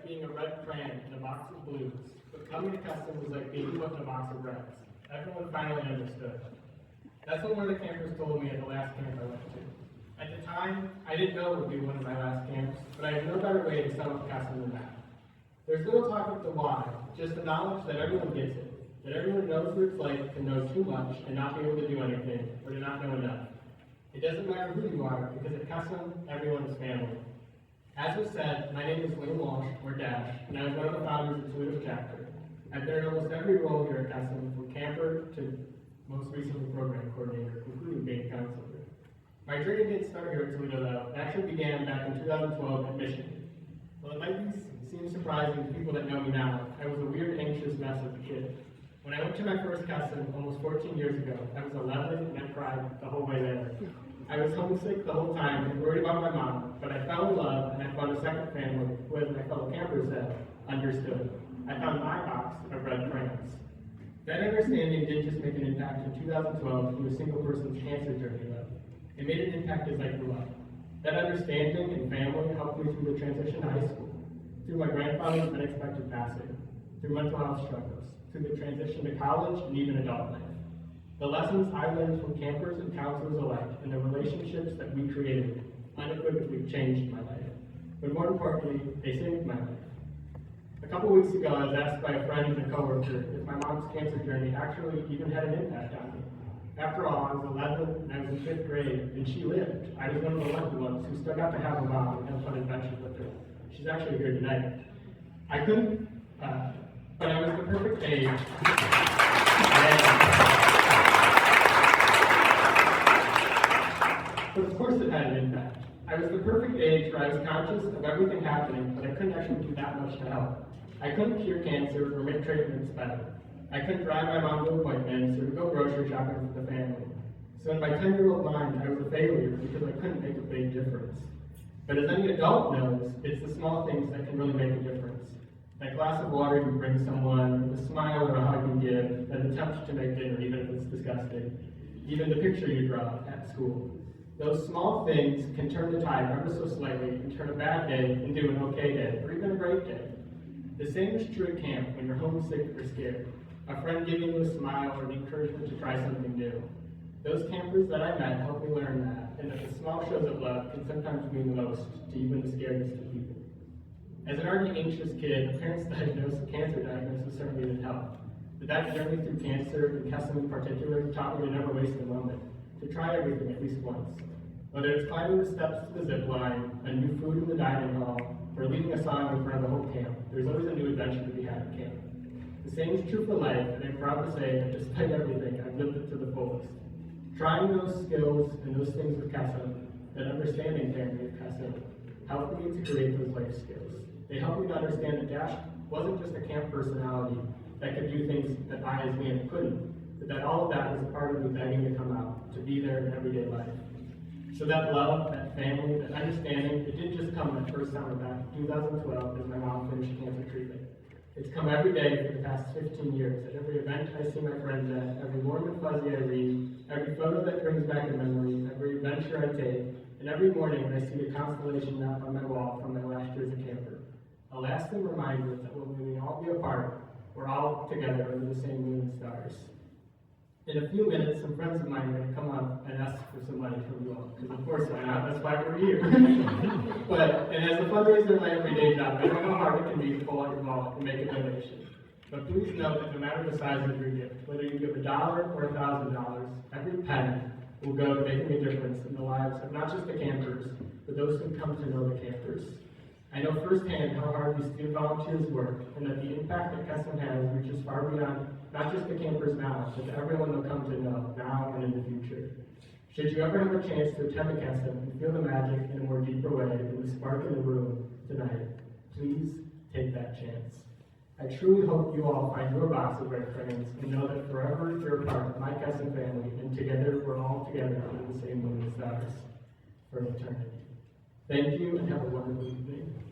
being a red crayon in a box of blues, but coming to custom was like being put in a box of reds. Everyone finally understood. That's what one of the campers told me at the last camp I went to. At the time, I didn't know it would be one of my last camps, but I had no better way to sum up custom than that. There's little talk of the why, just the knowledge that everyone gets it, that everyone knows what it's like to know too much and not be able to do anything, or to not know enough. It doesn't matter who you are, because at custom, everyone is family. As was said, my name is Wayne Walsh, or Dash, and I was one of the founders of the UToledo chapter. I've been in almost every role here at custom, from camper to most recently program coordinator, including being counselor. My journey didn't start here at UToledo. It actually began back in 2012 at Michigan. While it might seem surprising to people that know me now, I was a weird, anxious mess as a kid. When I went to my first custom almost 14 years ago, I was 11 and I cried the whole way there. I was homesick the whole time and worried about my mom, but I fell in love and I found a second family who, as my fellow campers said, understood. I found my box of red crayons. That understanding didn't just make an impact in 2012 through a single person's cancer journey, though. It made an impact as I grew up. That understanding and family helped me through the transition to high school, through my grandfather's unexpected passing, through mental health struggles, through the transition to college and even adult life. The lessons I learned from campers and counselors alike and the relationships that we created unequivocally changed my life. But more importantly, they saved my life. A couple weeks ago, I was asked by a friend and a coworker if my mom's cancer journey actually even had an impact on me. After all, I was 11 and I was in 5th grade, and she lived. I was one of the lucky ones who still got to have a mom and have fun adventures with her. She's actually here tonight. I couldn't, but I was the perfect age. But of course it had an impact. I was the perfect age where I was conscious of everything happening, but I couldn't actually do that much to help. I couldn't cure cancer or make treatments better. I couldn't drive my mom to appointments or go grocery shopping for the family. So in my 10-year-old mind, I was a failure because I couldn't make a big difference. But as any adult knows, it's the small things that can really make a difference. That glass of water you bring someone, the smile or a hug you give, an attempt to make dinner, even if it's disgusting, even the picture you draw at school. Those small things can turn the tide ever so slightly and turn a bad day into an okay day, or even a great day. The same is true at camp when you're homesick or scared. A friend giving you a smile or the encouragement to try something new. Those campers that I met helped me learn that, and that the small shows of love can sometimes mean the most to even the scariest of people. As an already anxious kid, a parent's cancer diagnosis certainly didn't help. But that journey through cancer, and custom in particular, taught me to never waste a moment, to try everything at least once. Whether it's climbing the steps to the zip line, a new food in the dining hall, or leading a song in front of the whole camp, there's always a new adventure to be had at camp. The same is true for life, and I'm proud to say that despite everything, I've lived it to the fullest. Trying those skills and those things with Casa, that understanding family of Casa, helped me to create those life skills. They helped me to understand that Dash wasn't just a camp personality that could do things that I as man couldn't, but that all of that was a part of me begging to come out, to be there in everyday life. So that love, that family, that understanding, it didn't just come that first summer back in 2012 as my mom finished cancer treatment. It's come every day for the past 15 years, at every event I see my friends at, every warm and fuzzy I read, every photo that brings back a memory, every adventure I take, and every morning when I see the constellation map on my wall from my last year as a camper. A lasting reminder that when we all be apart, we're all together under the same moon and stars. In a few minutes, some friends of mine are going to come up and ask for some money from you all, because of course why not? That's why we're here. And as a fundraiser in my everyday job, I know how hard it can be to pull out your wallet and make a donation. But please know that no matter the size of your gift, whether you give $1 or $1,000, every penny will go to making a difference in the lives of not just the campers, but those who come to know the campers. I know firsthand how hard these student volunteers work, and that the impact that Custom has reaches far beyond not just the campers now, but to everyone they'll come to know now and in the future. Should you ever have a chance to attend a Custom and feel the magic in a more deeper way than the spark in the room tonight, please take that chance. I truly hope you all find your box of red crayons and know that forever you're a part of my Custom family, and together we're all together under the same moon and stars for eternity. Thank you, and have a wonderful evening.